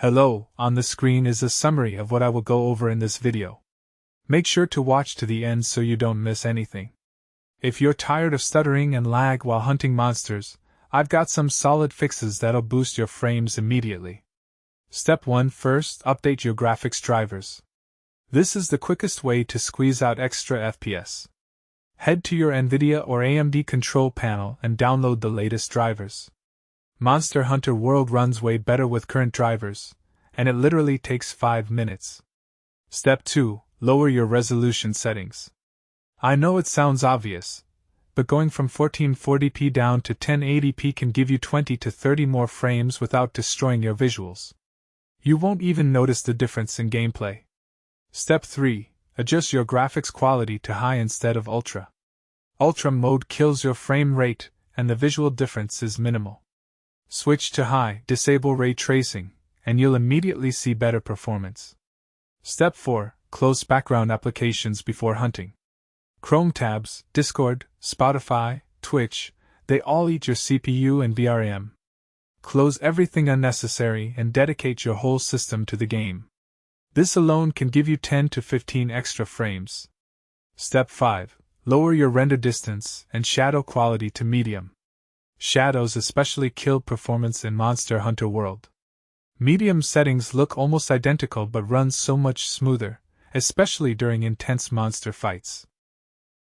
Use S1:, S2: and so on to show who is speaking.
S1: Hello, on the screen is a summary of what I will go over in this video. Make sure to watch to the end so you don't miss anything. If you're tired of stuttering and lag while hunting monsters, I've got some solid fixes that'll boost your frames immediately. Step 1. First, update your graphics drivers. This is the quickest way to squeeze out extra FPS. Head to your NVIDIA or AMD control panel and download the latest drivers. Monster Hunter World runs way better with current drivers, and it literally takes 5 minutes. Step 2. Lower your resolution settings. I know it sounds obvious, but going from 1440p down to 1080p can give you 20 to 30 more frames without destroying your visuals. You won't even notice the difference in gameplay. Step 3. Adjust your graphics quality to high instead of ultra. Ultra mode kills your frame rate, and the visual difference is minimal. Switch to high, disable ray tracing, and you'll immediately see better performance. Step 4. Close background applications before hunting. Chrome tabs, Discord, Spotify, Twitch, they all eat your CPU and VRAM. Close everything unnecessary and dedicate your whole system to the game. This alone can give you 10 to 15 extra frames. Step 5. Lower your render distance and shadow quality to medium. Shadows especially kill performance in Monster Hunter World. Medium settings look almost identical but run so much smoother, especially during intense monster fights.